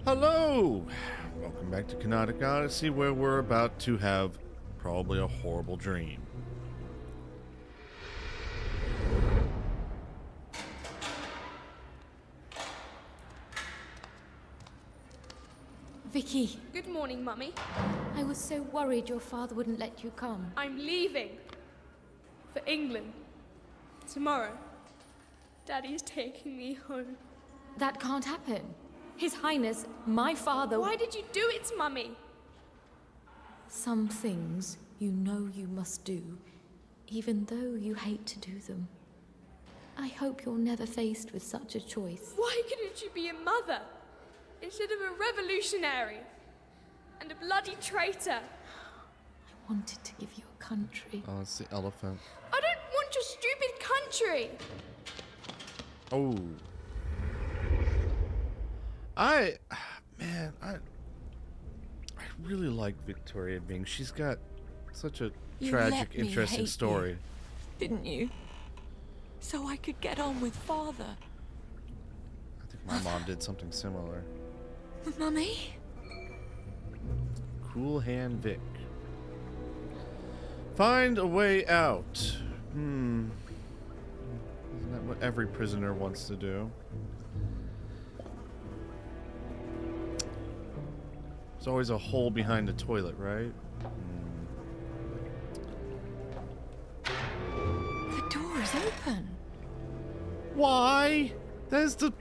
Hello! Welcome back to Kanotic Odyssey, where we're about to have probably a horrible dream. Vicky, Good morning, Mummy. I was so worried your father wouldn't let you come. I'm leaving. For England. Tomorrow. Daddy's taking me home. That can't happen. His Highness, my father... Why did you do it, Mummy? Some things you know you must do, even though you hate to do them. I hope you're never faced with such a choice. Why couldn't you be a mother? Instead of a revolutionary. And a bloody traitor. I wanted to give you a country. Oh, it's the elephant. I don't want your stupid country. Oh. Man, I really like Victoria Bing. She's got such a tragic, interesting story. Didn't you? So I could get on with Father. I think my mom did something similar. Mummy? Cool Hand Vic. Find a way out. Isn't that what every prisoner wants to do? There's always a hole behind the toilet, right? The door is open. Why? There's the...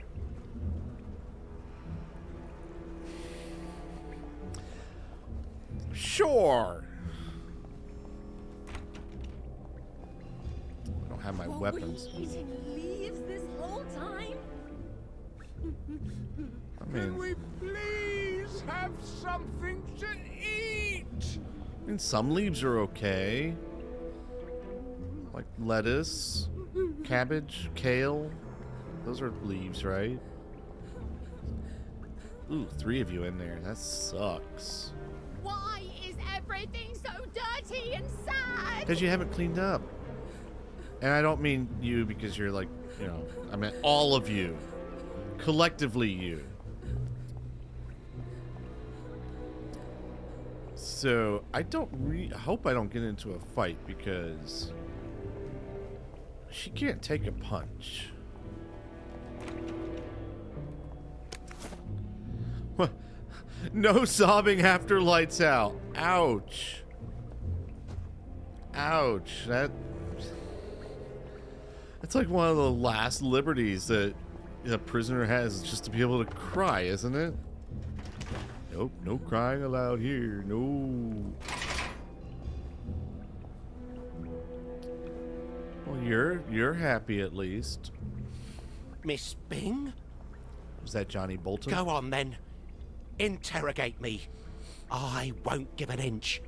Sure. I don't have my weapons. Eating leaves this whole time? I Can mean, we please have something to eat? some leaves are okay. Like lettuce, cabbage, kale. Those are leaves, right? Ooh, 3 of you in there. That sucks. Why is everything so dirty and sad? Because you haven't cleaned up. And I don't mean you because you're like, you know, I mean all of you. Collectively you. So, I hope I don't get into a fight because she can't take a punch. What? No sobbing after lights out. Ouch. Ouch. That's like one of the last liberties that a prisoner has, just to be able to cry, isn't it? Nope, no crying allowed here. No. Well, you're happy at least. Miss Bing? Was that Johnny Bolton? Go on then. Interrogate me. I won't give an inch.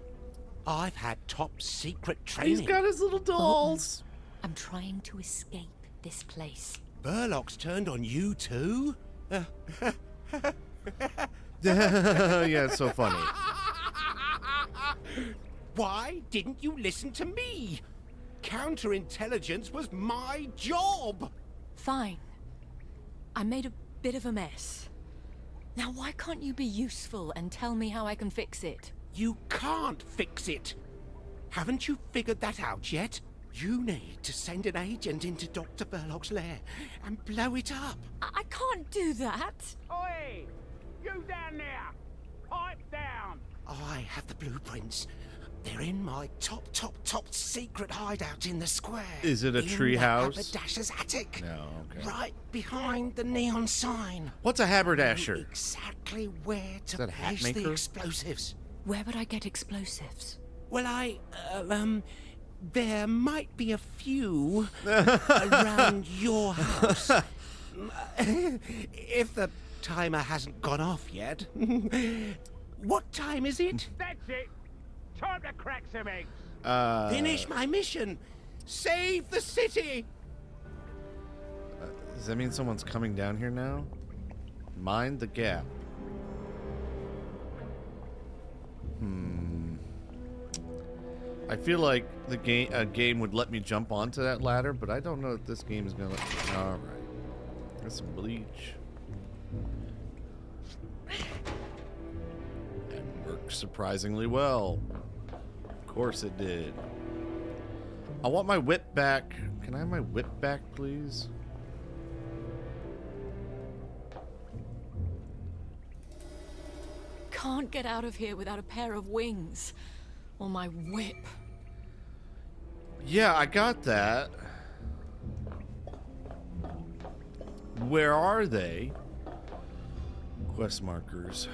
I've had top secret training. He's got his little dolls. I'm trying to escape this place. Burlock's turned on you too? Yeah, it's so funny. Why didn't you listen to me? Counterintelligence was my job. Fine. I made a bit of a mess. Now why can't you be useful and tell me how I can fix it? You can't fix it. Haven't you figured that out yet? You need to send an agent into Dr. Burlock's lair and blow it up. I can't do that. Oi! You down there! Pipe down! I have the blueprints. They're in my top secret hideout in the square. Is it a tree house? Haberdasher's attic. No, okay. Right behind the neon sign. What's a haberdasher? Exactly where to that a hat place the maker? explosives. Where would I get explosives? Well, there might be a few around your house. If the timer hasn't gone off yet. What time is it? That's it! Time to crack some eggs! Finish my mission. Save the city. Does that mean someone's coming down here now? Mind the gap. I feel like the game would let me jump onto that ladder, but I don't know if this game is gonna let me. All right, there's some bleach. worked surprisingly well. Of course it did. I want my whip back. Can I have my whip back, please? Can't get out of here without a pair of wings. Or my whip. Yeah, I got that. Where are they? Quest markers.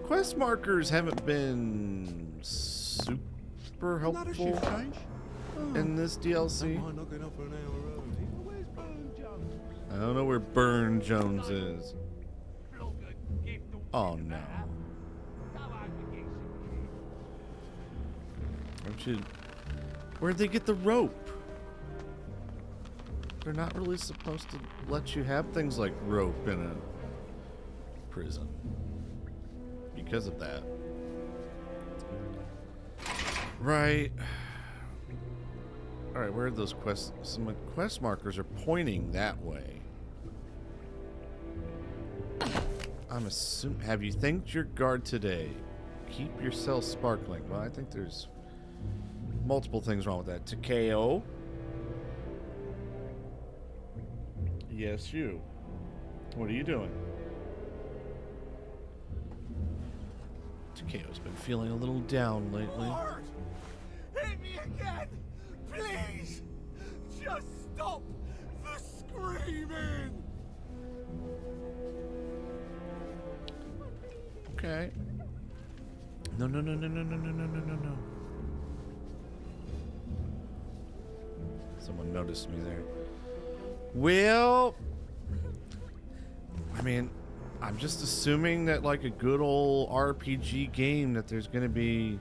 Quest markers haven't been super helpful in this DLC. I don't know where Burn Jones is. Oh no. Where'd they get the rope? They're not really supposed to let you have things like rope in a prison. Because of that. Right. Alright, where are those quests? Some quest markers are pointing that way. I'm assuming. Have you thanked your guard today? Keep your cell sparkling. Well, I think there's multiple things wrong with that. Takeo. Yes, you. What are you doing? Takeo's been feeling a little down lately. Lord, hit me again, please. Just stop the screaming. Okay. No. Someone noticed me there. Well, I mean, I'm just assuming that like a good old RPG game that there's going to be,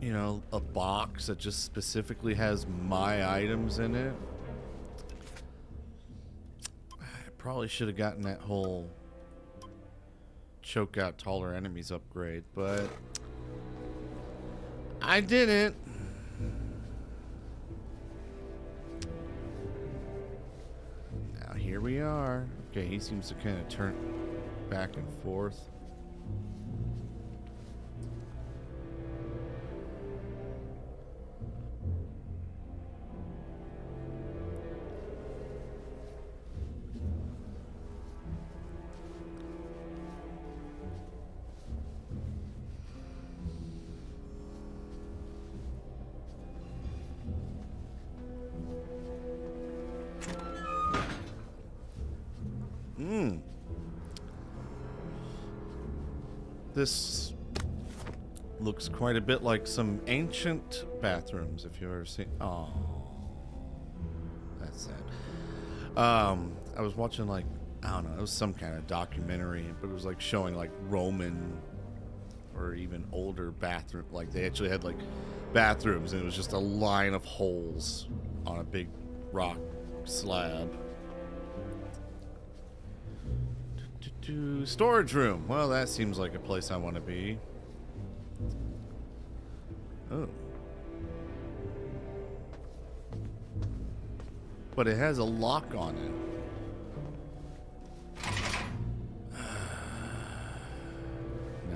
you know, a box that just specifically has my items in it. I probably should have gotten that whole choke out taller enemies upgrade, but I didn't. Now here we are. Okay, he seems to kind of turn back and forth. This looks quite a bit like some ancient bathrooms, if you've ever seen. Oh, that's sad. I was watching like, I don't know, it was some kind of documentary, but it was like showing like Roman or even older bathroom. Like they actually had like bathrooms, and it was just a line of holes on a big rock slab. Storage room. Well, that seems like a place I want to be. Oh. But it has a lock on it.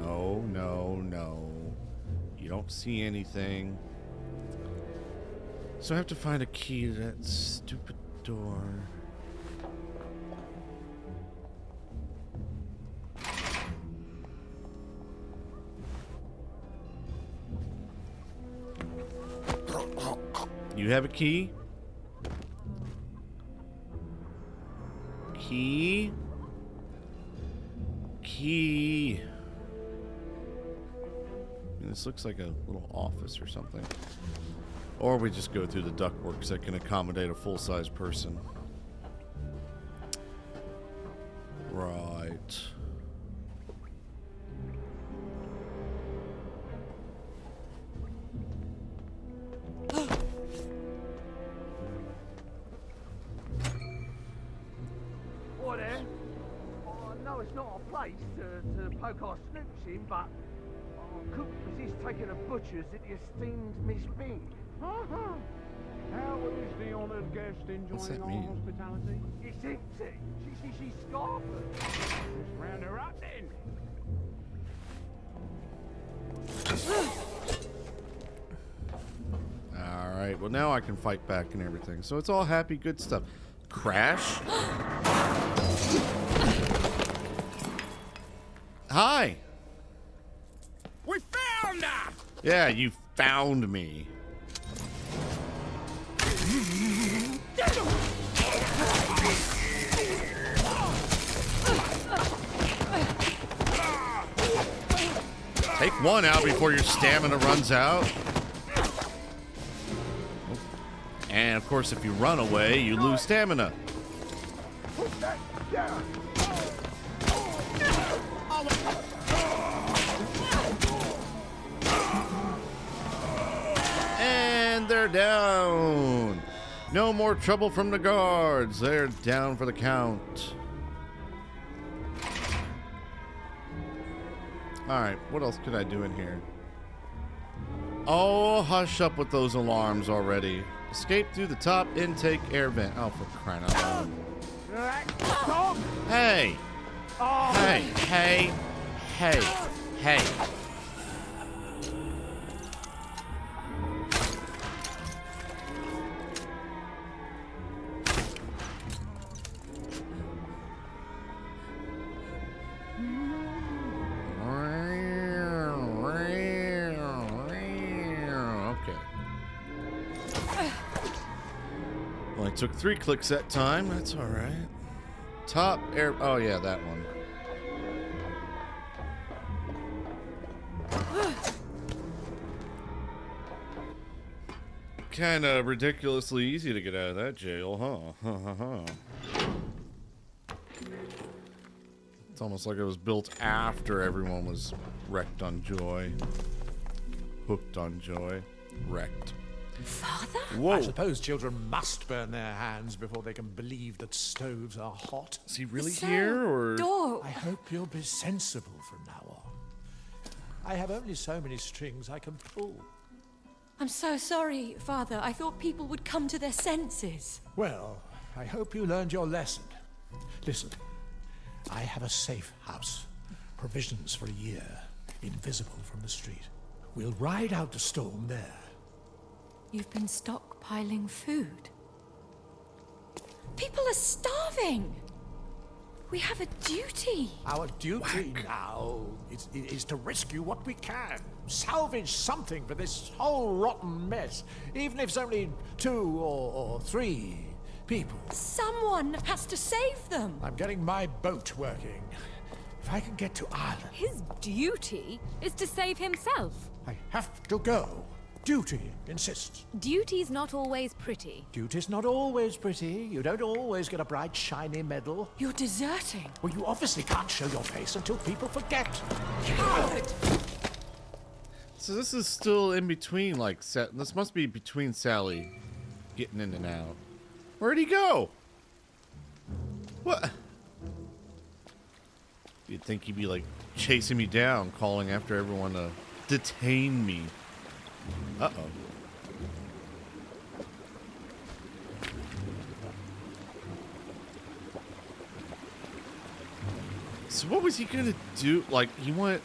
No. You don't see anything. So I have to find a key to that stupid door. You have a key? Key? This looks like a little office or something. Or we just go through the ductworks that can accommodate a full-size person. Right. What there? I know it's not a place to poke our snoops in, but I couldn't resist taking a butcher's at the esteemed Miss Bing. How is the honoured guest What's that enjoying mean? our hospitality? It's empty. She's scarfing. Let's round her up then. Alright, well now I can fight back and everything. So it's all happy, good stuff. Crash? Hi! We found her! Yeah, you found me. Take one out before your stamina runs out. And of course, if you run away, you lose stamina. And they're down. No more trouble from the guards. They're down for the count. Alright, what else could I do in here? Oh, hush up with those alarms already. Escape through the top intake air vent. Oh, for crying out loud. Stop! Hey! Hey, hey, hey, hey. Well, I took 3 clicks that time. That's all right. Top air. Oh, yeah, that one. Kind of ridiculously easy to get out of that jail, huh? It's almost like it was built after everyone was wrecked on Joy. Hooked on Joy. Wrecked. Father? Whoa. I suppose children must burn their hands before they can believe that stoves are hot. Is he really So, here, or? Door. I hope you'll be sensible from now on. I have only so many strings I can pull. I'm so sorry, Father. I thought people would come to their senses. Well, I hope you learned your lesson. Listen, I have a safe house. Provisions for a year. Invisible from the street. We'll ride out the storm there. You've been stockpiling food. People are starving. We have a duty. Our duty now is to rescue what we can. Salvage something for this whole rotten mess. Even if it's only 2 or 3 people. Someone has to save them. I'm getting my boat working. If I can get to Ireland, His duty is to save himself. I have to go. Duty insists. Duty's not always pretty. Duty's not always pretty. You don't always get a bright, shiny medal. You're deserting. Well, you obviously can't show your face until people forget. Coward! So this is still in between, like, this must be between Sally getting in and out. Where'd he go? What? You'd think he'd be, like, chasing me down, calling after everyone to detain me. Uh-oh. So what was he gonna do? Like, he went...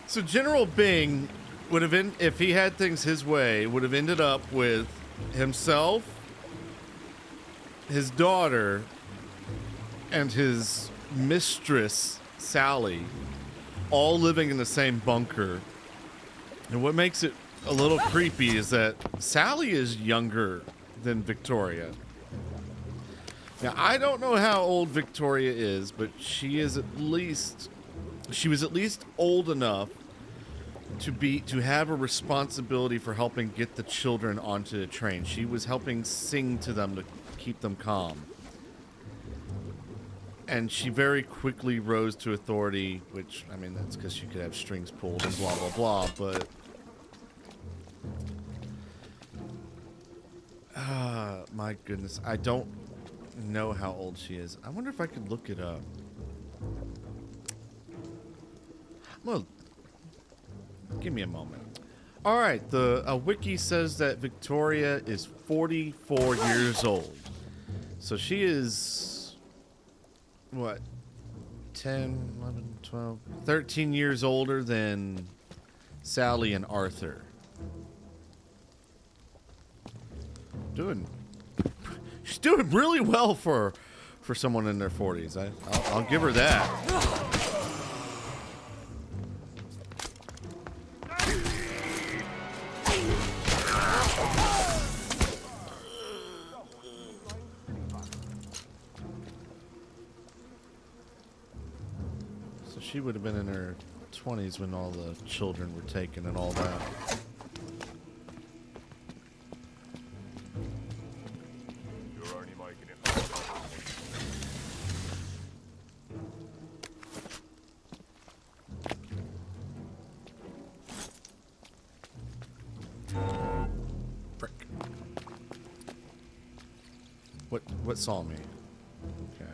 So General Bing would have been, if he had things his way, would have ended up with himself, his daughter, and his mistress, Sally, all living in the same bunker. And what makes it a little creepy is that Sally is younger than Victoria. Now, I don't know how old Victoria is, but she was at least old enough to have a responsibility for helping get the children onto the train. She was helping sing to them to keep them calm. And she very quickly rose to authority, which, I mean, that's because she could have strings pulled and blah, blah, blah, but... my goodness. I don't know how old she is. I wonder if I could look it up. Well, give me a moment. All right, a wiki says that Victoria is 44 years old. So she is... what? 10, 11, 12, 13 years older than Sally and Arthur. She's doing really well for someone in their 40s. I'll give her that. So she would have been in her 20s when all the children were taken and all that. What saw me? Okay.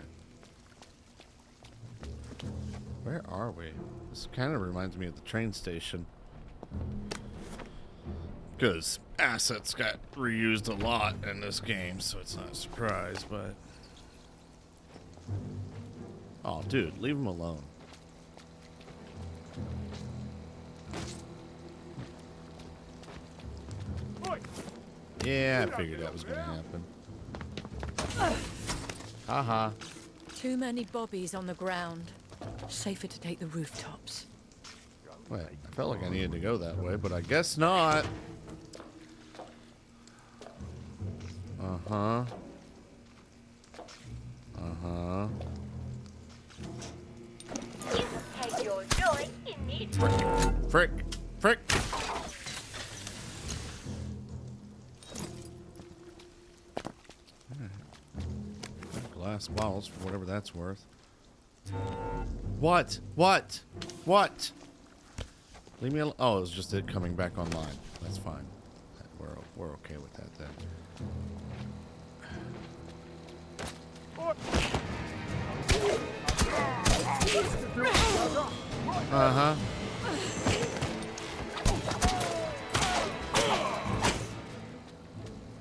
Where are we? This kind of reminds me of the train station. Because assets got reused a lot in this game, so it's not a surprise, but... Oh, dude, leave him alone. Yeah, I figured that was going to happen. Haha. Too many bobbies on the ground. Safer to take the rooftops. Wait, I felt like I needed to go that way, but I guess not. Uh-huh. Uh-huh. Take your joy in it. Frick. Frick. Glass bottles for whatever that's worth. What? What? What? Leave me alone. Oh, it was just it coming back online. That's fine. We're okay with that then. Uh-huh.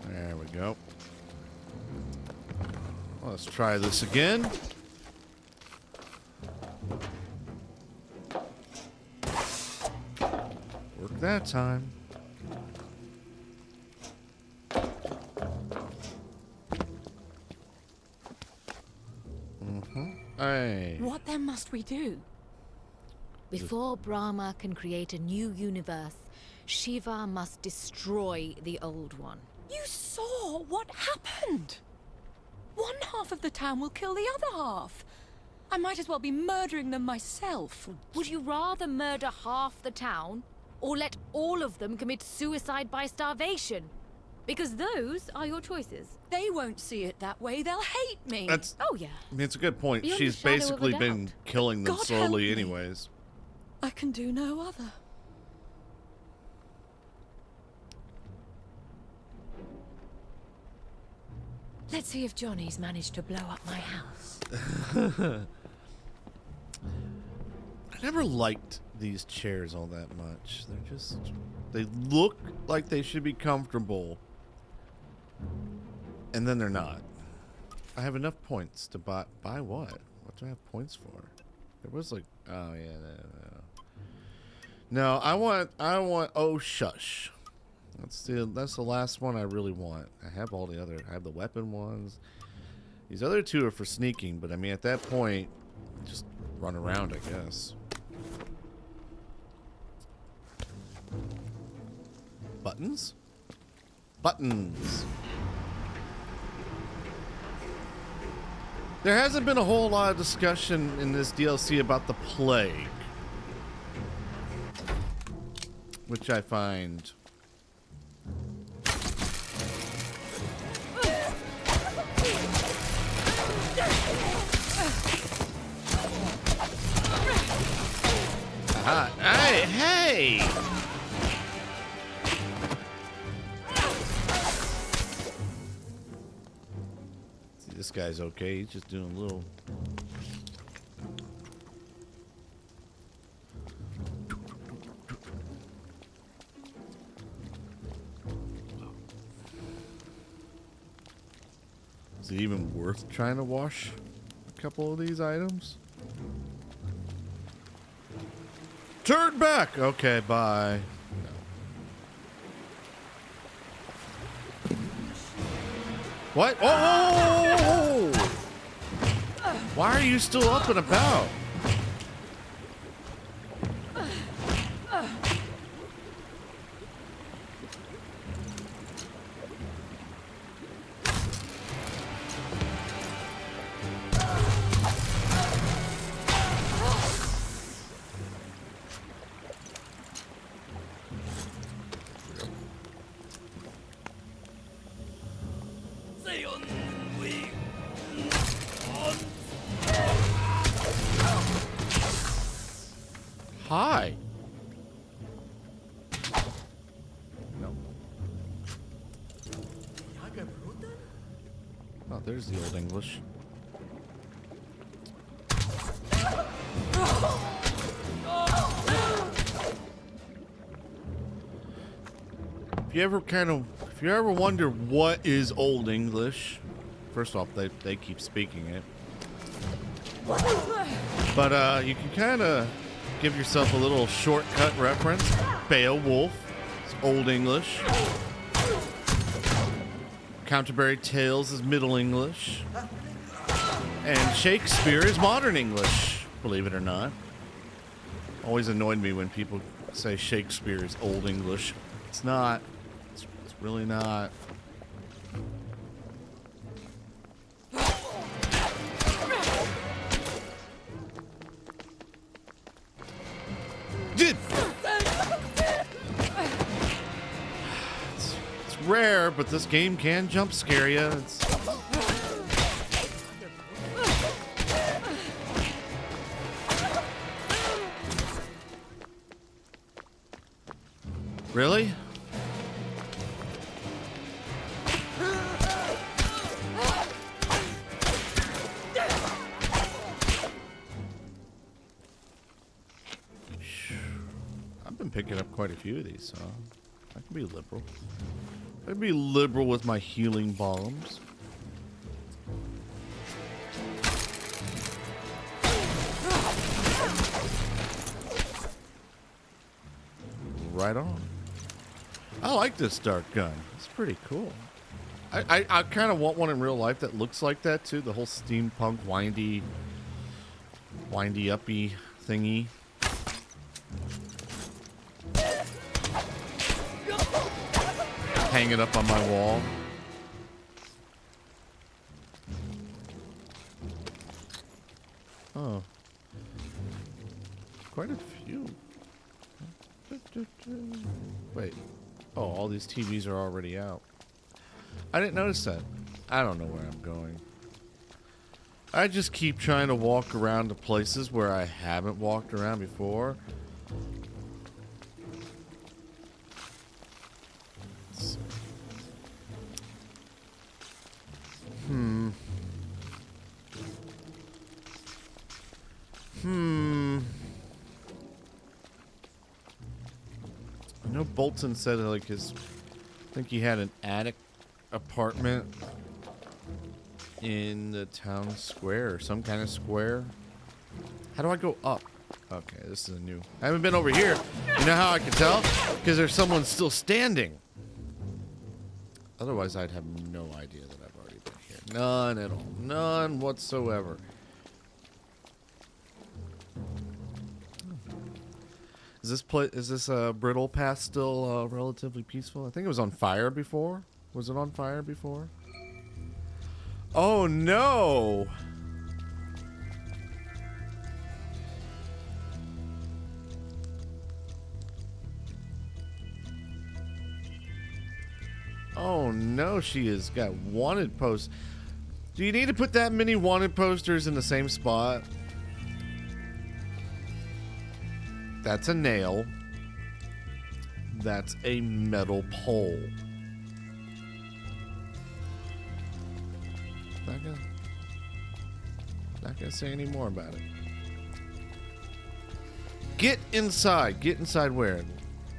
There we go. Let's try this again. Work that time. Hey. What then must we do? Before Brahma can create a new universe, Shiva must destroy the old one. You saw what happened. One half of the town will kill the other half. I might as well be murdering them myself. Would you rather murder half the town, or let all of them commit suicide by starvation? Because those are your choices. They won't see it that way. They'll hate me. That's, Oh, yeah. I mean, it's a good point. Beyond She's the shadow of a basically been doubt. killing them God slowly help me. anyways. I can do no other. Let's see if Johnny's managed to blow up my house. I never liked these chairs all that much. They're just... They look like they should be comfortable. And then they're not. I have enough points to buy what? What do I have points for? There was like... Oh, yeah. No, I want... Oh, shush. That's the last one I really want. I have all the other... I have the weapon ones. These other two are for sneaking, but I mean, at that point, just run around, I guess. Buttons? Buttons. There hasn't been a whole lot of discussion in this DLC about the plague, which I find... Hey! See, this guy's okay. He's just doing a little... Is it even worth trying to wash a couple of these items? Turn back. Okay, bye. No. What? Oh! Why are you still up and about? Hi. No. Oh, there's the old English. If you ever wonder what is Old English, first off, they keep speaking it. But you can kind of give yourself a little shortcut reference. Beowulf is Old English. Canterbury Tales is Middle English. And Shakespeare is Modern English, believe it or not. Always annoyed me when people say Shakespeare is Old English. It's not. It's really not. It's rare, but this game can jump scare you. Really? I've been picking up quite a few of these, so I can be liberal. I can be liberal with my healing bombs. Right on. I like this dark gun. It's pretty cool. I kind of want one in real life that looks like that too. The whole steampunk windy uppy thingy. Hang it up on my wall. Oh. Quite a few. Wait. Oh, all these TVs are already out. I didn't notice that. I don't know where I'm going. I just keep trying to walk around to places where I haven't walked around before. I know Bolton said like his, I think he had an attic apartment in the town square or some kind of square. How do I go up? Okay, this is a new. I haven't been over here. You know how I can tell? Because there's someone still standing. Otherwise, I'd have no idea that I've already been here. None at all. None whatsoever. Is this Brittle Path still relatively peaceful? I think it was on fire before. Was it on fire before? Oh no! Oh no, she has got wanted posts. Do you need to put that many wanted posters in the same spot? That's a nail. That's a metal pole. Not gonna say any more about it. Get inside. Get inside where?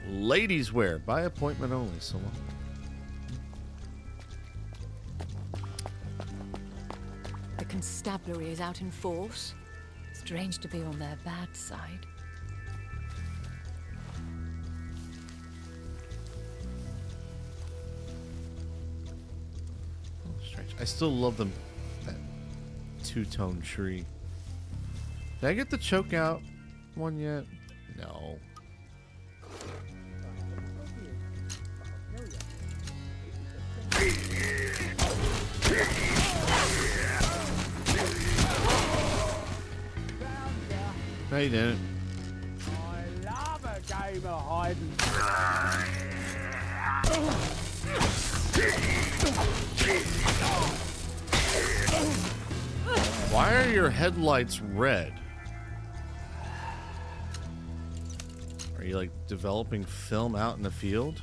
Ladies wear. By appointment only. So The constabulary is out in force. Strange to be on their bad side. I still love them. That two-tone tree. Did I get the choke out one yet? No. No, you didn't. I love a game of hide and Why are your headlights red? Are you like developing film out in the field?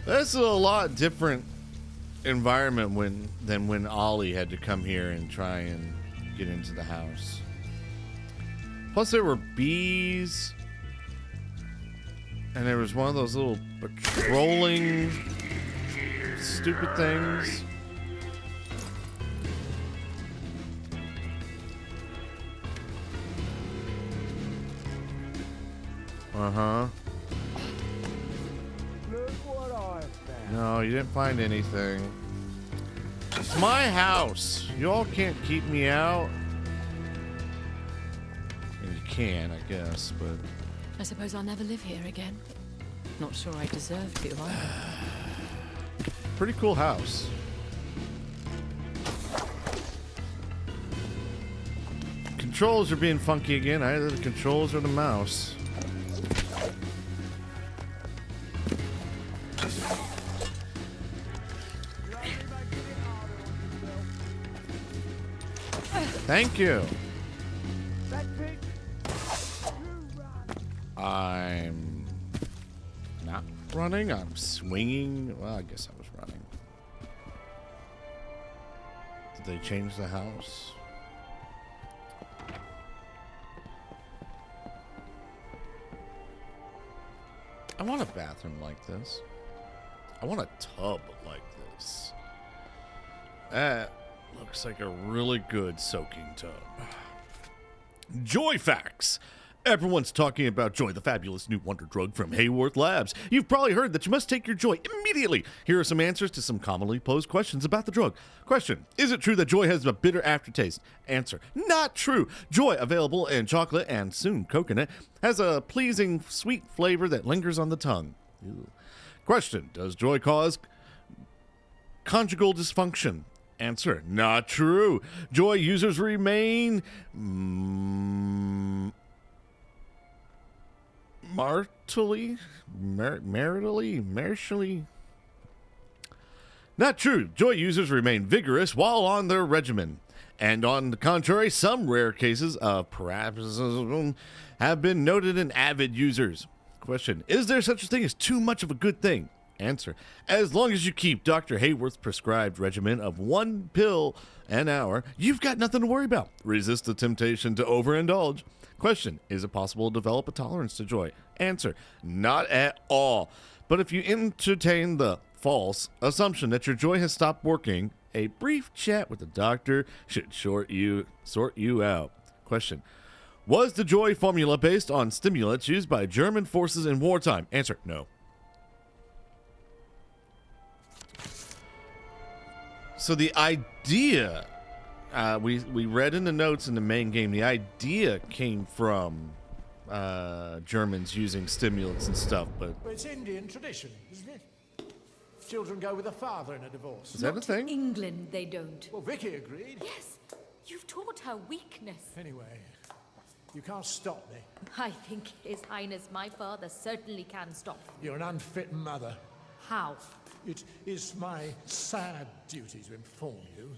This is a lot different environment than when Ollie had to come here and try and get into the house. Plus there were bees. And there was one of those little patrolling stupid things. Uh-huh. look what I found. No, you didn't find anything. It's my house. You all can't keep me out. And you can, I guess, but... I suppose I'll never live here again. Not sure I deserve to either. Pretty cool house. Controls are being funky again. Either the controls or the mouse. Thank you. That's it. I'm not running. I'm swinging. Well, I guess I was running. Did they change the house? I want a bathroom like this. I want a tub like this. That looks like a really good soaking tub. Joy facts. Everyone's talking about Joy, the fabulous new wonder drug from Hayworth Labs. You've probably heard that you must take your Joy immediately. Here are some answers to some commonly posed questions about the drug. Question: is it true that Joy has a bitter aftertaste? Answer: not true. Joy, available in chocolate and soon coconut, has a pleasing sweet flavor that lingers on the tongue. Ew. Question: does Joy cause conjugal dysfunction? Answer: not true. Joy users remain maritally. Not true. Joy users remain vigorous while on their regimen. And on the contrary, some rare cases of parapsychism have been noted in avid users. Question: is there such a thing as too much of a good thing? Answer: as long as you keep Dr. Hayworth's prescribed regimen of 1 pill an hour, you've got nothing to worry about. Resist the temptation to overindulge. Question: is it possible to develop a tolerance to Joy? Answer: not at all. But if you entertain the false assumption that your Joy has stopped working, a brief chat with the doctor should sort you out. Question: was the Joy formula based on stimulants used by German forces in wartime? Answer: no. So the idea, we read in the notes in the main game, the idea came from Germans using stimulants and stuff, but... Well, it's Indian tradition, isn't it? Children go with a father in a divorce. Is that a thing? England, they don't. Well, Vicky agreed. Yes, you've taught her weakness. Anyway, you can't stop me. I think His Highness, my father, certainly can stop. You're an unfit mother. How? It is my sad duty to inform you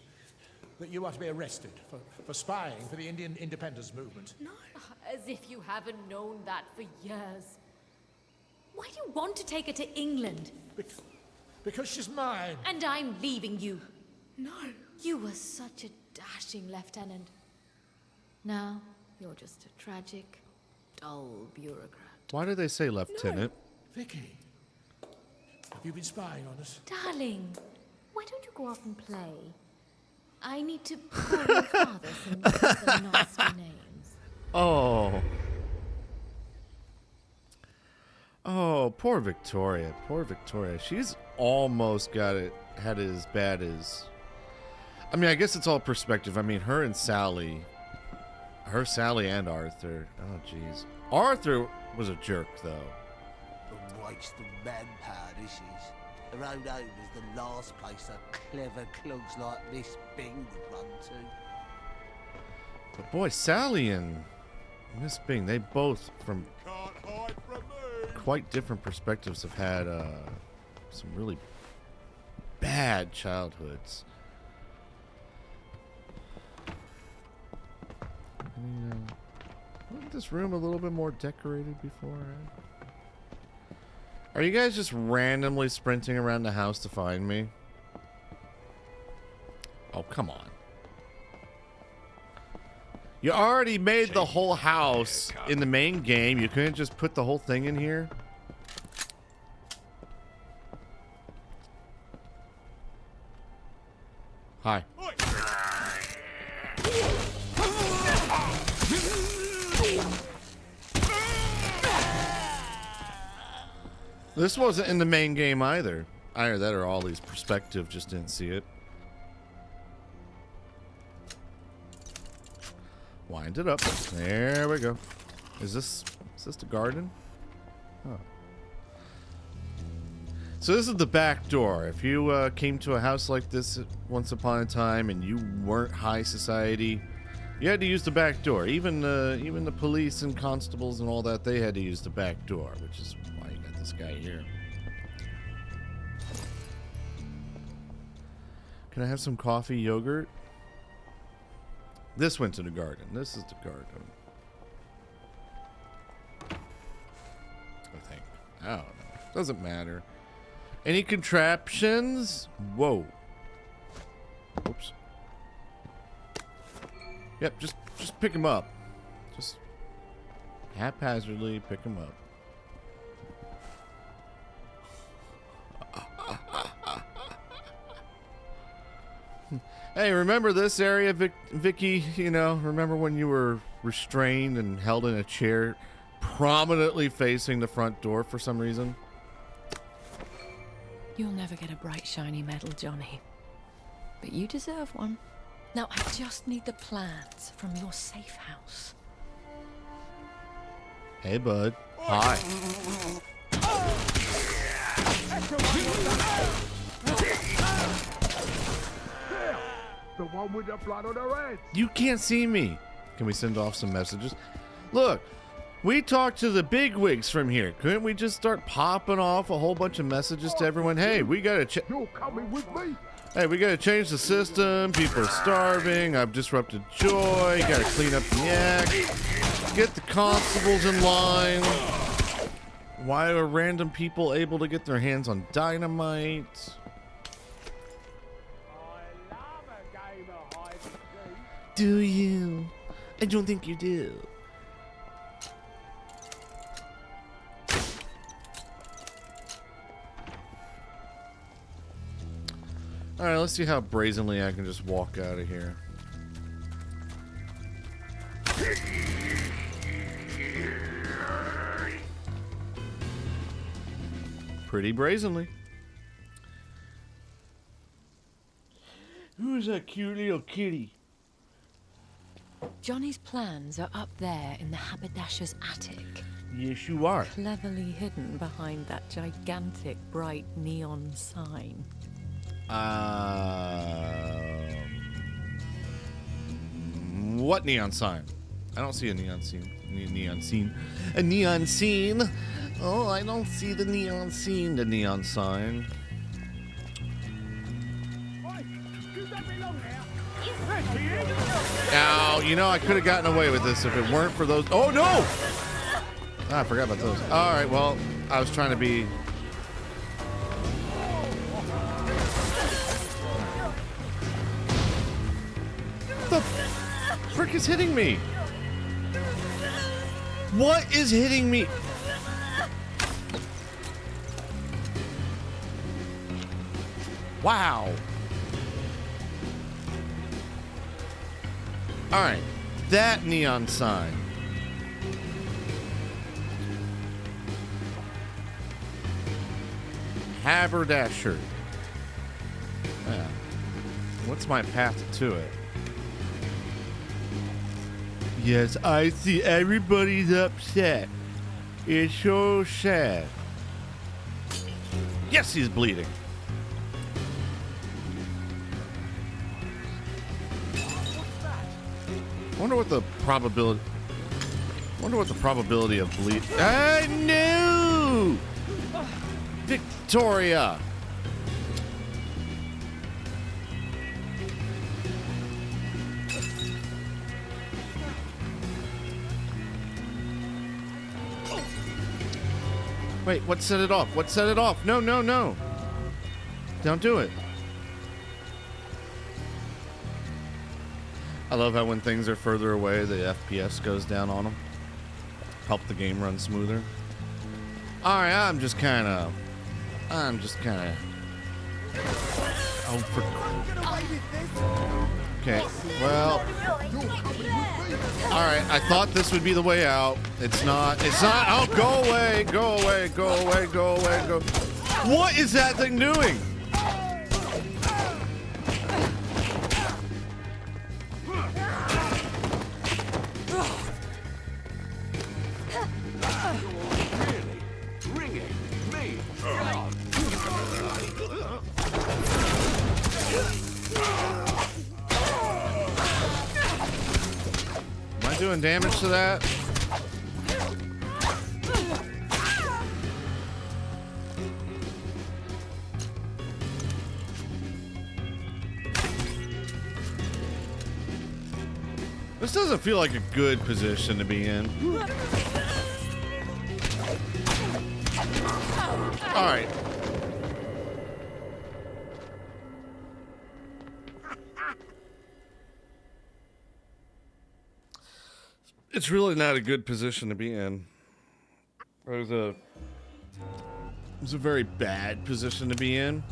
that you are to be arrested for spying for the Indian independence movement. No. As if you haven't known that for years. Why do you want to take her to England? Because she's mine. And I'm leaving you. No. You were such a dashing lieutenant. Now, you're just a tragic, dull bureaucrat. Why do they say lieutenant? Vicky, have you been spying on us? Darling, why don't you go off and play? I need to call your father some nasty names. Oh. Oh, poor Victoria. Poor Victoria. She's almost had it as bad as. I mean, I guess it's all perspective. I mean, her, Sally and Arthur. Oh, jeez. Arthur was a jerk, though. A waste of manpower, this is. The road home is the last place a clever clogs like this Bing would run to. But boy, Sally and Miss Bing, they both, from quite different perspectives, have had some really bad childhoods. Wasn't this room a little bit more decorated before? Are you guys just randomly sprinting around the house to find me? Oh, come on. You already made the whole house in the main game. You couldn't just put the whole thing in here? Hi. This wasn't in the main game either. Either that or all these perspective just didn't see it. Wind it up. There we go. Is this the garden? Huh. So this is the back door. If you came to a house like this once upon a time and you weren't high society, you had to use the back door. Even the police and constables and all that, they had to use the back door, which is why you got this guy here. Can I have some coffee yogurt? This went to the garden. This is the garden. I think. I don't know. Doesn't matter. Any contraptions? Whoa. Oops. Yep, just pick him up. Just haphazardly pick him up. Hey, remember this area, Vicky? You know, remember when you were restrained and held in a chair prominently facing the front door for some reason? You'll never get a bright, shiny medal, Johnny. But you deserve one. Now, I just need the plans from your safe house. Hey, bud. Hi. The one with the blood on her head. You can't see me. Can we send off some messages? Look, we talked to the bigwigs from here. Couldn't we just start popping off a whole bunch of messages to everyone? Hey, we gotta You're coming with me. Hey, we gotta change the system. People are starving. I've disrupted joy. Gotta clean up the act. Get the constables in line. Why are random people able to get their hands on dynamite? Do you? I don't think you do. Alright, let's see how brazenly I can just walk out of here. Pretty brazenly. Who's that cute little kitty? Johnny's plans are up there in the haberdasher's attic. Yes, you are. Cleverly hidden behind that gigantic bright neon sign. What neon sign? I don't see a neon scene. Neon scene. A neon scene. Oh, I don't see the neon scene. The neon sign. Now, you know, I could have gotten away with this if it weren't for those. Oh, no! Ah, I forgot about those. All right, well, I was trying to be. What the frick is hitting me? What is hitting me? Wow. All right, that neon sign. Haberdasher. Yeah. What's my path to it? Yes, I see everybody's upset. It's so sad. Yes, he's bleeding. Wonder what the probability of bleed. I knew! Victoria. Wait, what set it off? What set it off? No, no, no. Don't do it. I love how when things are further away, the FPS goes down on them. Help the game run smoother. Alright, I'm just kind of... Oh, for... Okay, well... Alright, I thought this would be the way out. It's not. It's not. Oh, go away, go away, go away, go away, go... What is that thing doing? Doing damage to that? This doesn't feel like a good position to be in. All right. It's really not a good position to be in. It was a very bad position to be in.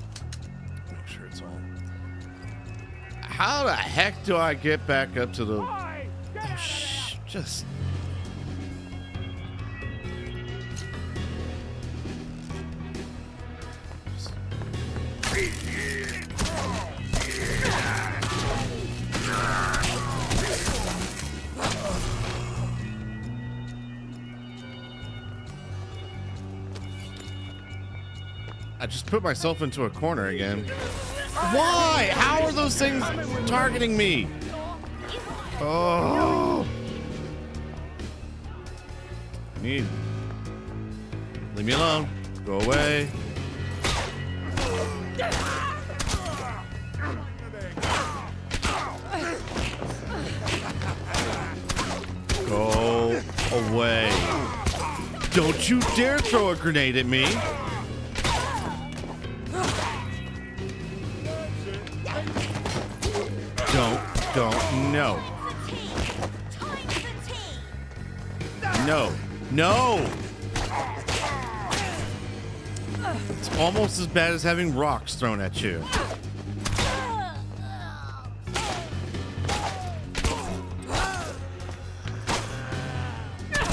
Make sure it's on. How the heck do I get back up to the... Oh, just... I just put myself into a corner again. Why? How are those things targeting me? Oh. Leave me alone. Go away. Go away. Don't you dare throw a grenade at me. Don't, no. No, no. It's almost as bad as having rocks thrown at you.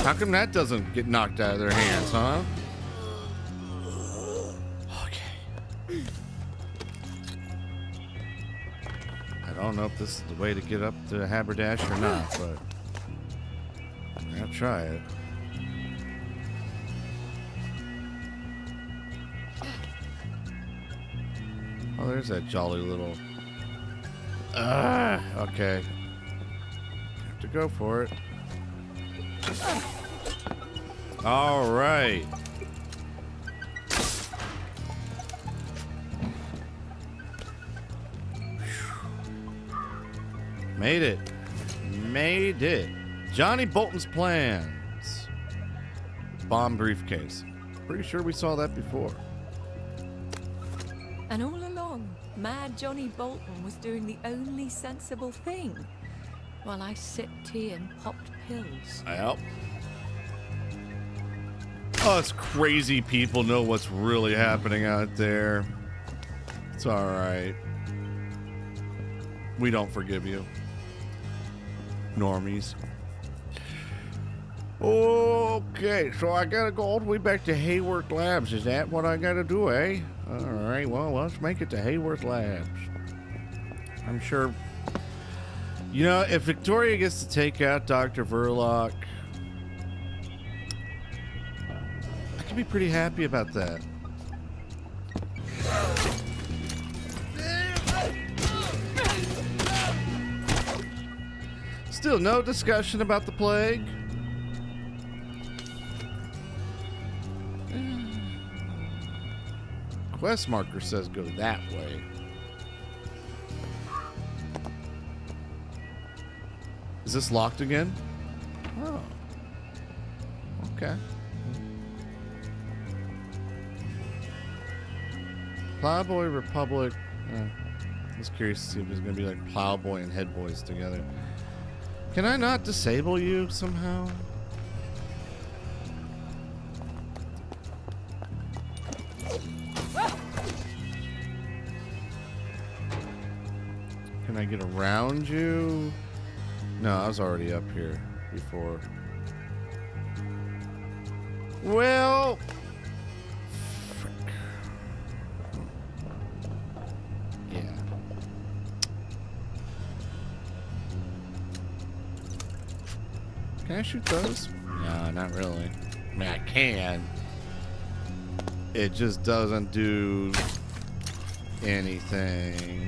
How come that doesn't get knocked out of their hands, huh? I don't know if this is the way to get up to Haberdash or not, but I'll try it. Oh, there's that jolly little... okay. Have to go for it. All right. Made it. Made it. Johnny Bolton's plans. Bomb briefcase. Pretty sure we saw that before. And all along, Mad Johnny Bolton was doing the only sensible thing, while I sipped tea and popped pills. Yep. Us crazy people know what's really happening out there. It's all right. We don't forgive you. Normies. Okay, so I gotta go all the way back to Hayward Labs. Is that what I gotta do, eh? Alright, well, let's make it to Hayworth Labs. I'm sure... You know, if Victoria gets to take out Dr. Verloc, I can be pretty happy about that. Still no discussion about the plague. Quest marker says go that way. Is this locked again? Oh. Okay. Plowboy Republic. I was curious to see if there's going to be like Plowboy and Head Boys together. Can I not disable you somehow? Can I get around you? No, I was already up here before. Well, frick. Yeah. Can I shoot those? No, not really. I mean, I can. It just doesn't do anything.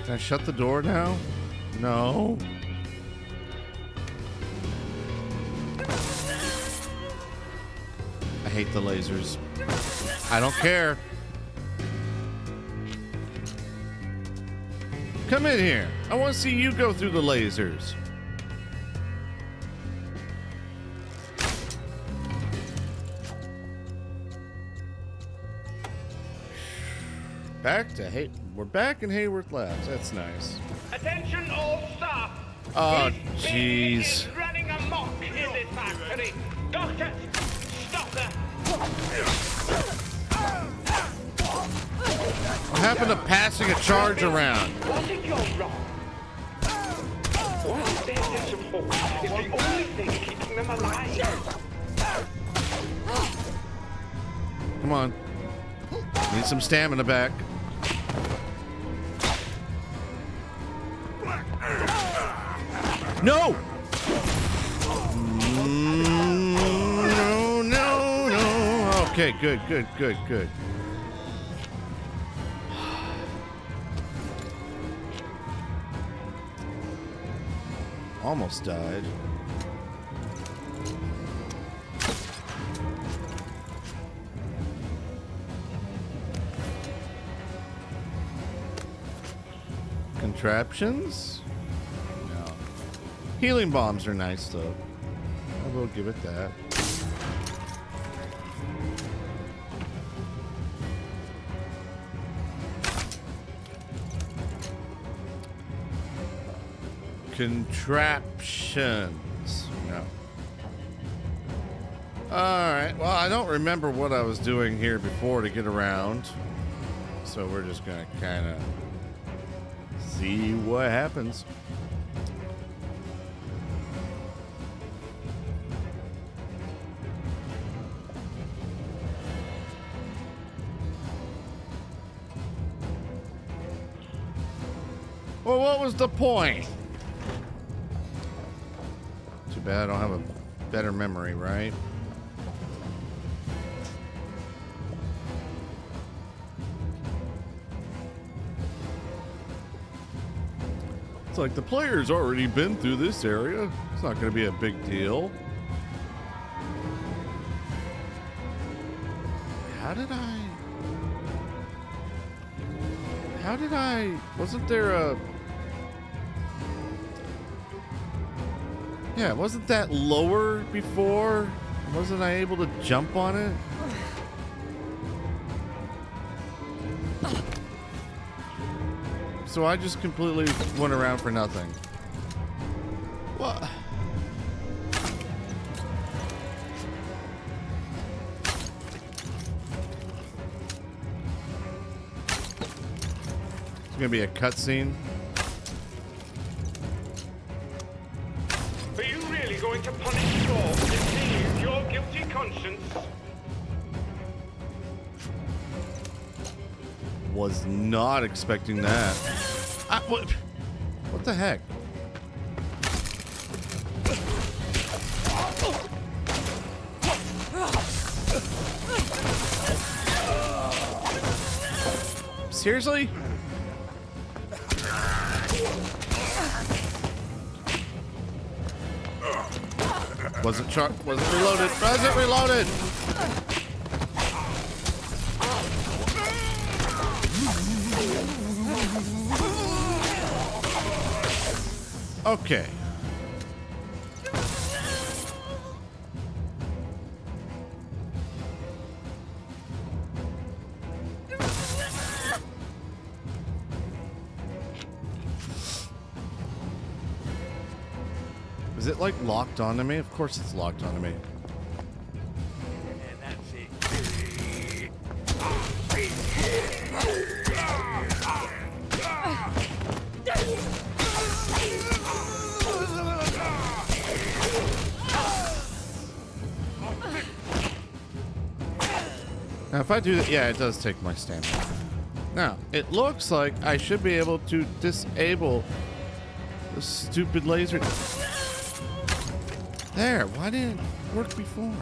Can I shut the door now? No. I hate the lasers. I don't care. Come in here. I want to see you go through the lasers. We're back in Hayworth Labs. That's nice. Attention all staff. Oh, This thing jeez. is running amok in this factory. Doctor, stop that. What happened to passing a charge around? What if you're wrong? What is their support is the only thing keeping them alive. Come on. Need some stamina back. No! No, no, no. Okay, good. Almost died. Contraptions? No. Healing bombs are nice though. I will give it that. Contraptions. No. Alright, well, I don't remember what I was doing here before to get around. So we're just gonna kind of see what happens. Well, what was the point? Too bad I don't have a better memory, right? It's like the player's already been through this area. It's not going to be a big deal. Wasn't there a... Yeah, wasn't that lower before? Wasn't I able to jump on it? So I just completely went around for nothing. What? gonna be a cutscene. Are you really going to punish Storm to deceive your guilty conscience? Was not expecting that. What the heck? Seriously? Wasn't reloaded. Wasn't reloaded. Okay. Is it like locked onto me? Of course it's locked onto me. And that's it. Now if I do that, yeah, it does take my stamina. Now, it looks like I should be able to disable the stupid laser. There, why didn't it work before?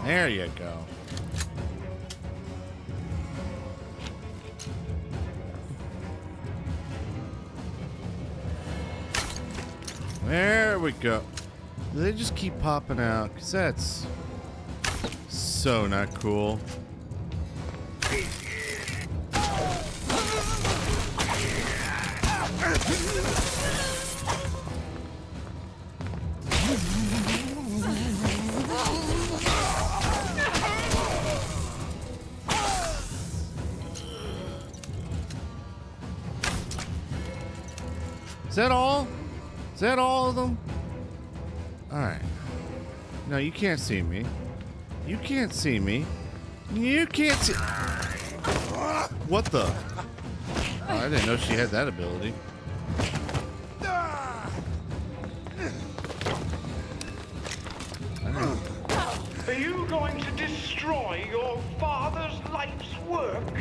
There you go. There we go. Do they just keep popping out? Because that's so not cool. Is that all? Is that all of them? Alright. No, you can't see me. You can't see me. You can't see. What the? Oh, I didn't know she had that ability. Are you going to destroy your father's life's work?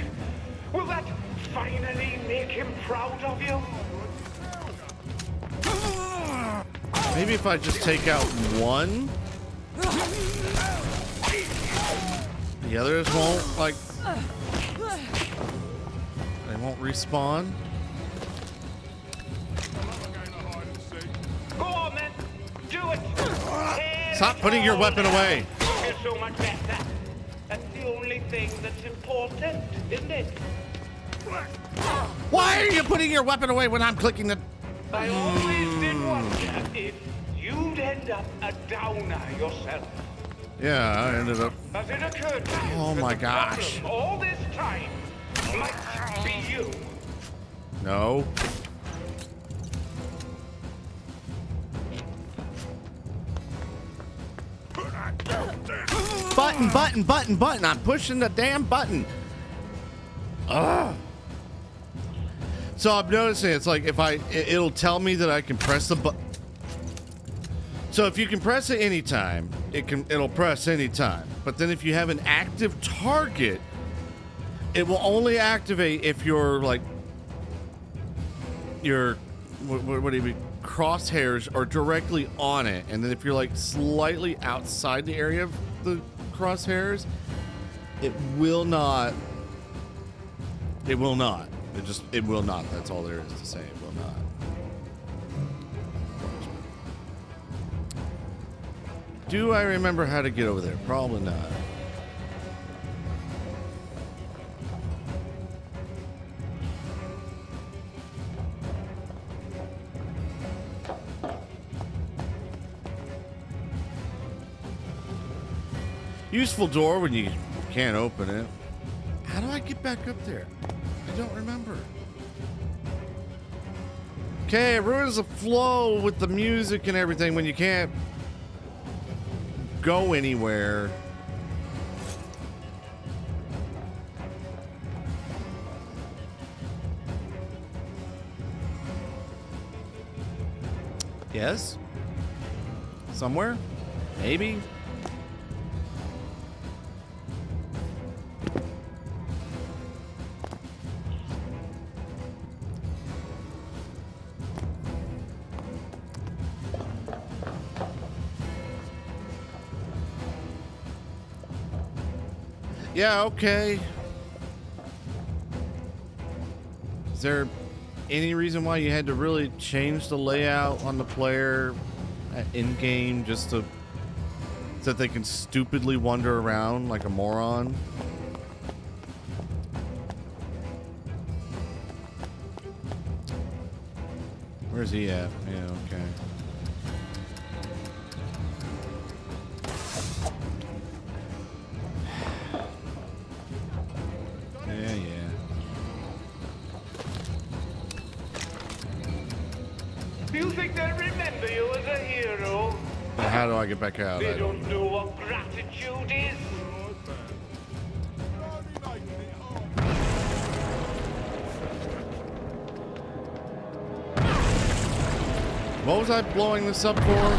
Will that finally make him proud of you? Maybe if I just take out one, the others won't, like, they won't respawn. Go on, then. Do it. Stop putting your weapon away. You're so much better. That's the only thing that's important, isn't it? Why are you putting your weapon away when I'm clicking the... I always did wonder if you'd end up a downer yourself. Yeah, I ended up... Has it occurred to you Oh that my the gosh. problem all this time might be you? No. Button, button, button, button. I'm pushing the damn button. Ugh. So I'm noticing it's like if it'll tell me that I can press the button. So if you can press it anytime, it'll press anytime. But then if you have an active target, it will only activate if you're like what do you mean, crosshairs are directly on it, and then if you're like slightly outside the area of the crosshairs, it will not. It will not. It will not. That's all there is to say. It will not. Do I remember how to get over there? Probably not. Useful door when you can't open it. How do I get back up there? I don't remember. Okay, it ruins the flow with the music and everything when you can't go anywhere. Yes? Somewhere? Maybe? Yeah, okay. Is there any reason why you had to really change the layout on the player in-game just to so that they can stupidly wander around like a moron? Where's he at? Yeah, okay. Do you think they'll remember you as a hero? How do I get back out? They don't know what gratitude is. What was I blowing this up for?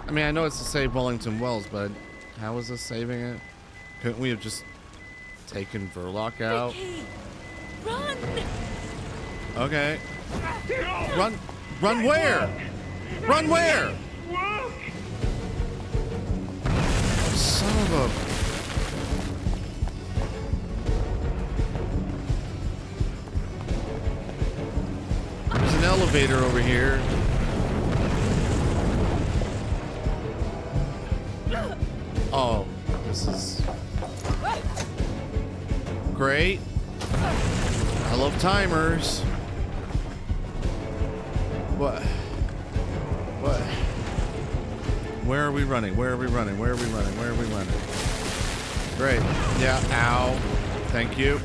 I mean, I know it's to save Wellington Wells, but how was this saving it? Couldn't we have just taken Verloc out? Vicky, run! Okay. Run. Run where? Run where? Son of a... There's an elevator over here. Oh, this is... great. I love timers. What? What? Where are we running? Where are we running? Where are we running? Where are we running? Great. Yeah. Ow. Thank you.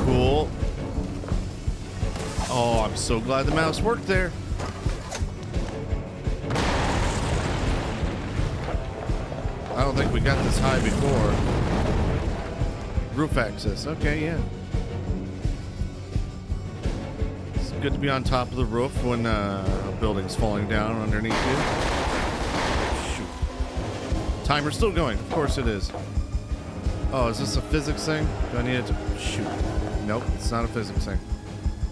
Cool. Oh, I'm so glad the mouse worked there. I don't think we got this high before. Roof access. Okay, yeah. It's good to be on top of the roof when a building's falling down underneath you. Shoot. Timer's still going. Of course it is. Oh, is this a physics thing? Do I need it to... Shoot. Nope, it's not a physics thing.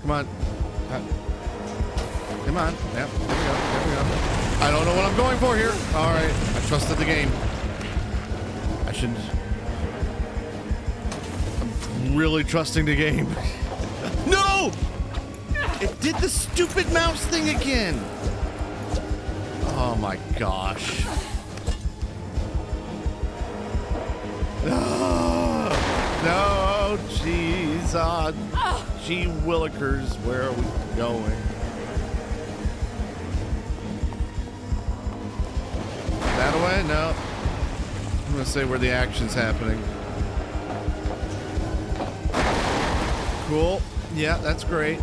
Come on. Come on. Yep, there we go. There we go. I don't know what I'm going for here. All right. I trusted the game. I shouldn't... I'm really trusting the game. No! It did the stupid mouse thing again. Oh my gosh. No, jeez. Gee willikers, where are we going? That away? No. I'm gonna say where the action's happening. Cool. Yeah, that's great.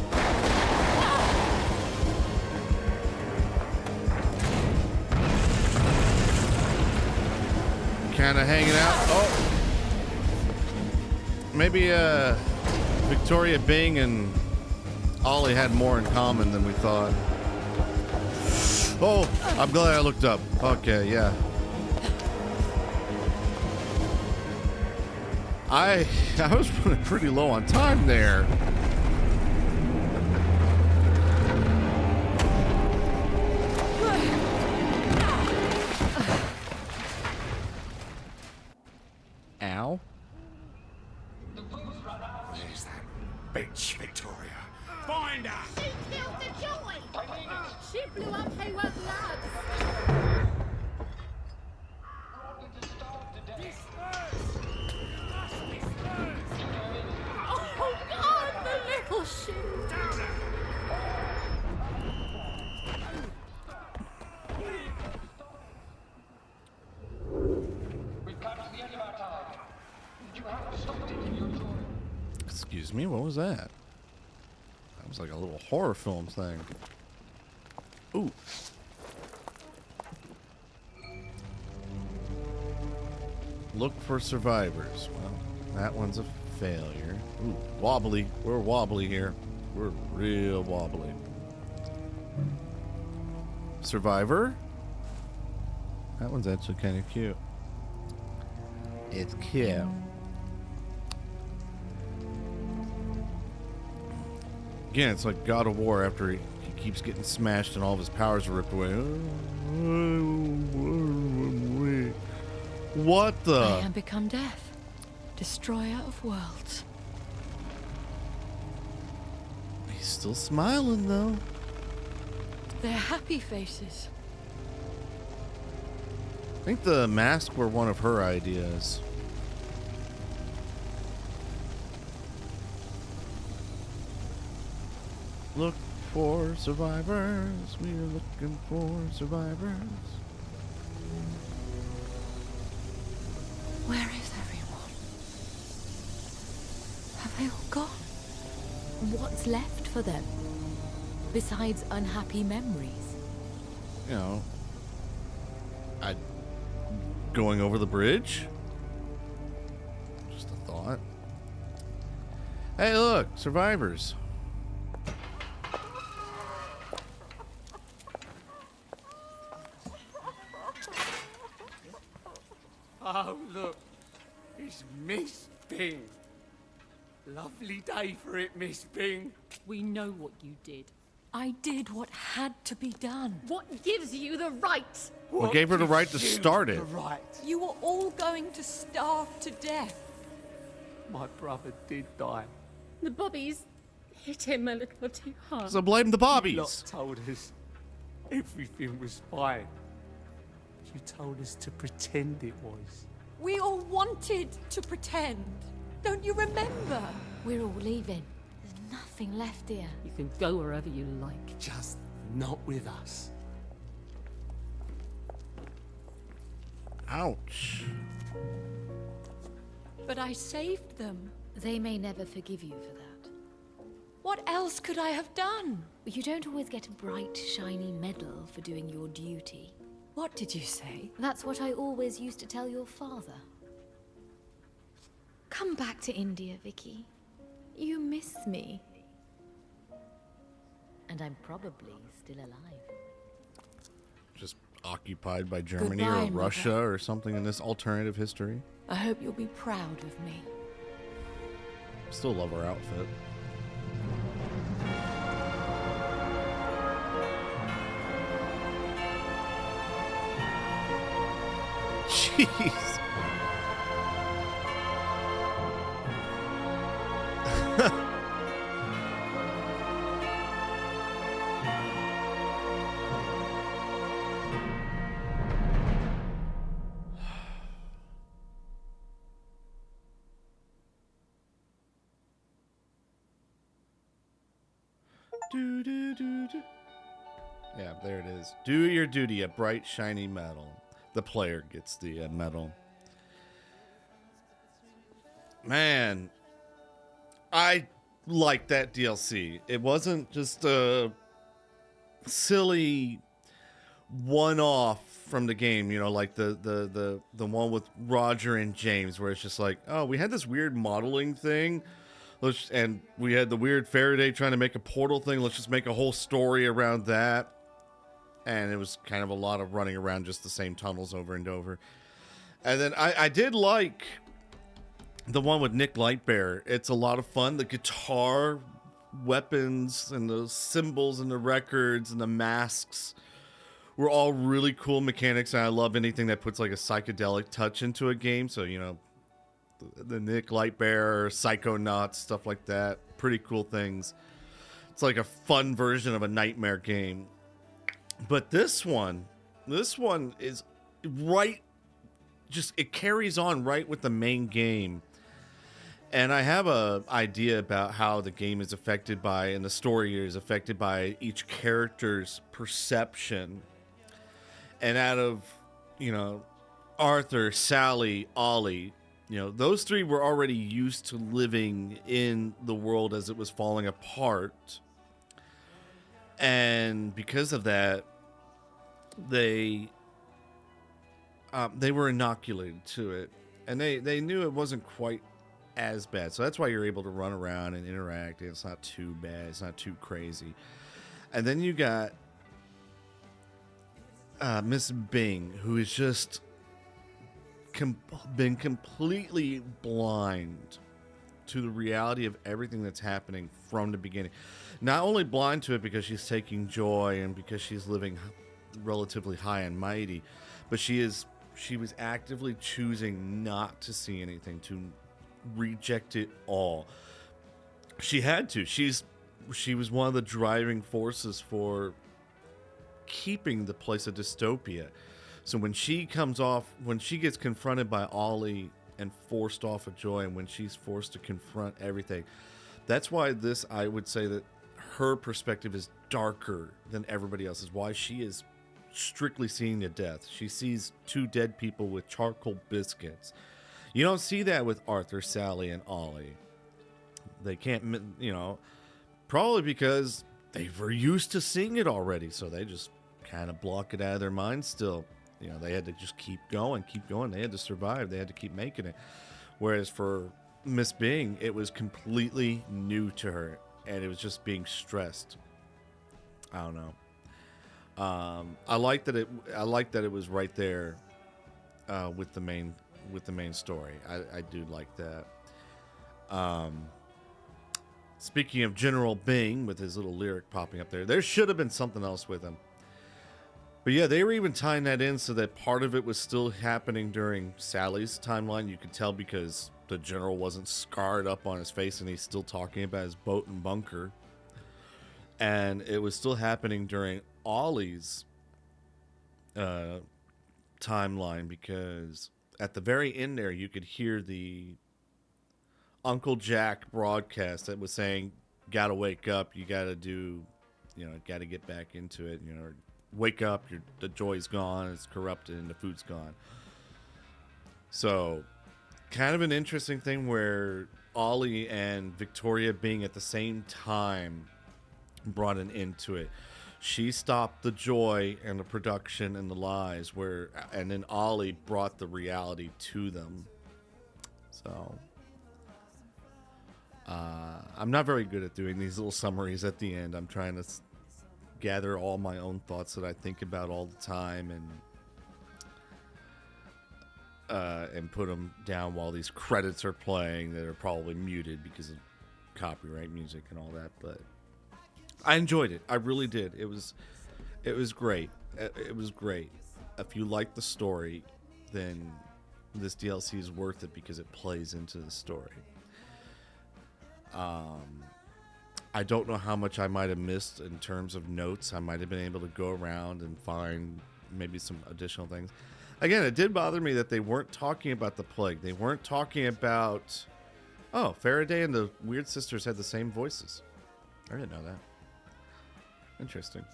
Kind of hanging out. Oh. Maybe Victoria Bing and Ollie had more in common than we thought. Oh, I'm glad I looked up. Okay, yeah. I was running pretty low on time there. Ow. Where's that bitch, Victoria? Find her! She killed the joy! She blew up Hayworth Labs! Oh Excuse me, what was that? That was like a little horror film thing. Ooh. Look for survivors. Well, that one's a failure. Ooh, wobbly. We're wobbly here. We're real wobbly. Survivor? That one's actually kind of cute. It's cute. Again, it's like God of War after he keeps getting smashed and all of his powers are ripped away. What the? I am become death, destroyer of worlds. He's still smiling though. They're happy faces. I think the masks were one of her ideas. Look for survivors. We are looking for survivors. Where is everyone? Have they all gone? What's left for them? Besides unhappy memories? You know, going over the bridge? Just a thought. Hey, look, survivors. Oh, look. It's Miss Bing. Lovely day for it, Miss Bing. We know what you did. I did what had to be done. What gives you the right? We gave her the right to start it. Right. You were all going to starve to death. My brother did die. The bobbies hit him a little too hard. So blame the You Bobbies. lot told us everything was fine. You told us to pretend it was. We all wanted to pretend. Don't you remember? We're all leaving. There's nothing left here. You can go wherever you like. Just not with us. Ouch. But I saved them. They may never forgive you for that. What else could I have done? You don't always get a bright, shiny medal for doing your duty. What did you say? That's what I always used to tell your father. Come back to India, Vicky. You miss me. And I'm probably still alive. Just occupied by Germany Goodbye, or Russia Mother. or something in this alternative history. I hope you'll be proud of me. Still love her outfit. Jeez. Do, do, do, do. Yeah, there it is. Do your duty, a bright, shiny medal. The player gets the medal. Man, I like that DLC. It wasn't just a silly one-off from the game, you know, like the one with Roger and James, where it's just like, oh, we had this weird modeling thing. And we had the weird Faraday trying to make a portal thing. Let's just make a whole story around that. And it was kind of a lot of running around just the same tunnels over and over. And then I did like the one with Nick Lightbear. It's a lot of fun. The guitar weapons and the symbols and the records and the masks were all really cool mechanics. And I love anything that puts like a psychedelic touch into a game. So, you know, the Nick Lightbear, Psychonauts, stuff like that. Pretty cool things. It's like a fun version of a nightmare game. But this one is right, just it carries on right with the main game. And I have a idea about how the game is affected by, and the story is affected by each character's perception. And out of, you know, Arthur, Sally, Ollie, You know, those three were already used to living in the world as it was falling apart. And because of that, they were inoculated to it. And they knew it wasn't quite as bad. So that's why you're able to run around and interact. And it's not too bad. It's not too crazy. And then you got Miss Bing, who is just been completely blind to the reality of everything that's happening from the beginning. Not only blind to it because she's taking joy and because she's living relatively high and mighty, but she was actively choosing not to see anything, to reject it all. She had to. She was one of the driving forces for keeping the place a dystopia. So when she gets confronted by Ollie and forced off of Joy, and when she's forced to confront everything, that's why I would say that her perspective is darker than everybody else's. Why she is strictly seeing the death. She sees two dead people with charcoal biscuits. You don't see that with Arthur, Sally, and Ollie. They can't, probably because they were used to seeing it already, so they just kind of block it out of their minds still. They had to just keep going. They had to survive. They had to keep making it. Whereas for Miss Bing, it was completely new to her, and it was just being stressed. I don't know. I like that it was right there with the main story. I do like that. Speaking of General Bing with his little lyric popping up there should have been something else with him. But yeah, they were even tying that in so that part of it was still happening during Sally's timeline. You could tell because the general wasn't scarred up on his face and he's still talking about his boat and bunker. And it was still happening during Ollie's timeline, because at the very end there, you could hear the Uncle Jack broadcast that was saying, gotta wake up, you gotta do, gotta get back into it, wake up, the joy's gone, it's corrupted, and the food's gone. So, kind of an interesting thing where Ollie and Victoria being at the same time brought an end to it. She stopped the joy and the production and the lies, and then Ollie brought the reality to them. So, I'm not very good at doing these little summaries at the end. I'm trying to gather all my own thoughts that I think about all the time and put them down while these credits are playing that are probably muted because of copyright music and all that. But I enjoyed it. I really did. It was great. It was great. If you like the story, then this DLC is worth it because it plays into the story. I don't know how much I might have missed in terms of notes. I might have been able to go around and find maybe some additional things. Again, it did bother me that they weren't talking about the plague. They weren't talking about, Faraday and the Weird Sisters had the same voices. I didn't know that. Interesting.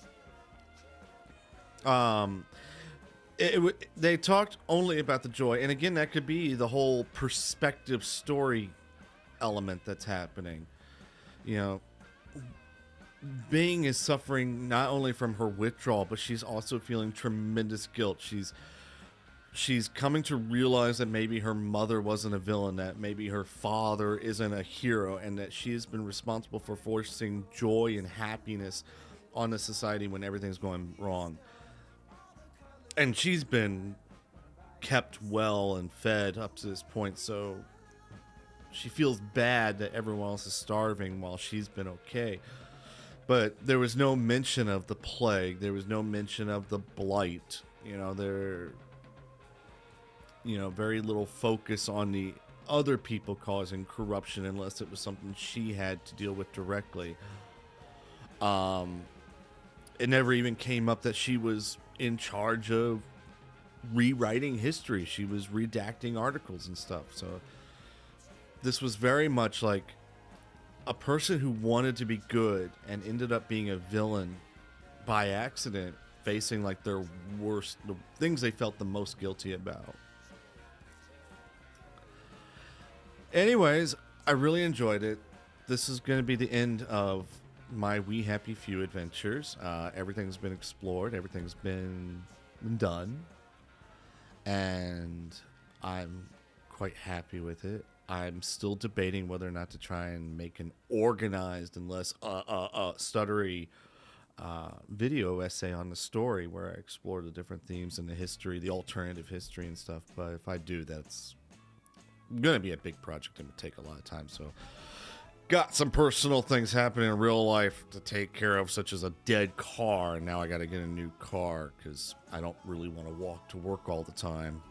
They talked only about the joy, and again, that could be the whole perspective story element that's happening. Bing is suffering not only from her withdrawal, but she's also feeling tremendous guilt. She's coming to realize that maybe her mother wasn't a villain, that maybe her father isn't a hero, and that she has been responsible for forcing joy and happiness on the society when everything's going wrong. And she's been kept well and fed up to this point, so she feels bad that everyone else is starving while she's been okay. But there was no mention of the plague. There was no mention of the blight. Very little focus on the other people causing corruption unless it was something she had to deal with directly. It never even came up that she was in charge of rewriting history. She was redacting articles and stuff. So this was very much like a person who wanted to be good and ended up being a villain by accident, facing like their worst, the things they felt the most guilty about. Anyways, I really enjoyed it. This is going to be the end of my We Happy Few adventures. Everything's been explored. Everything's been done. And I'm quite happy with it. I'm still debating whether or not to try and make an organized and less stuttery video essay on the story where I explore the different themes and the history, the alternative history and stuff. But if I do, that's going to be a big project and would take a lot of time. So got some personal things happening in real life to take care of, such as a dead car. And now I got to get a new car because I don't really want to walk to work all the time.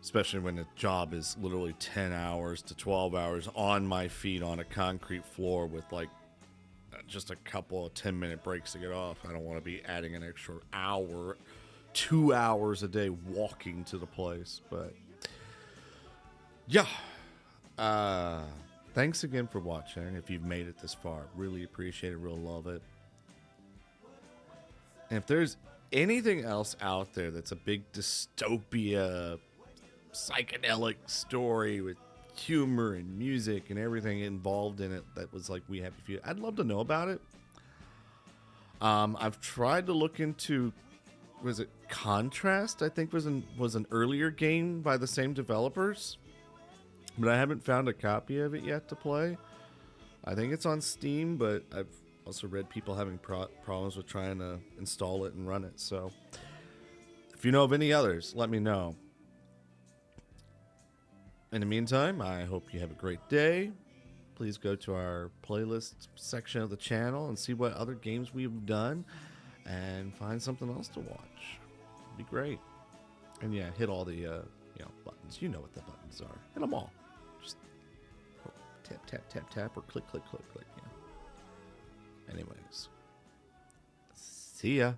Especially when the job is literally 10 hours to 12 hours on my feet on a concrete floor with like just a couple of 10-minute breaks to get off. I don't want to be adding an extra hour, 2 hours a day walking to the place. But yeah, thanks again for watching. If you've made it this far, really appreciate it, real love it. And if there's anything else out there that's a big dystopia psychedelic story with humor and music and everything involved in it that was like We Happy Few, I'd love to know about it. I've tried to look into, was it Contrast? I think was an earlier game by the same developers, but I haven't found a copy of it yet to play. I think it's on Steam, but I've also read people having problems with trying to install it and run it. So if you know of any others, let me know. In the meantime, I hope you have a great day. Please go to our playlist section of the channel and see what other games we've done and find something else to watch. It'd be great. And yeah, hit all the buttons. You know what the buttons are. Hit them all. Just tap, tap, tap, tap, or click, click, click, click. Yeah. Anyways, see ya.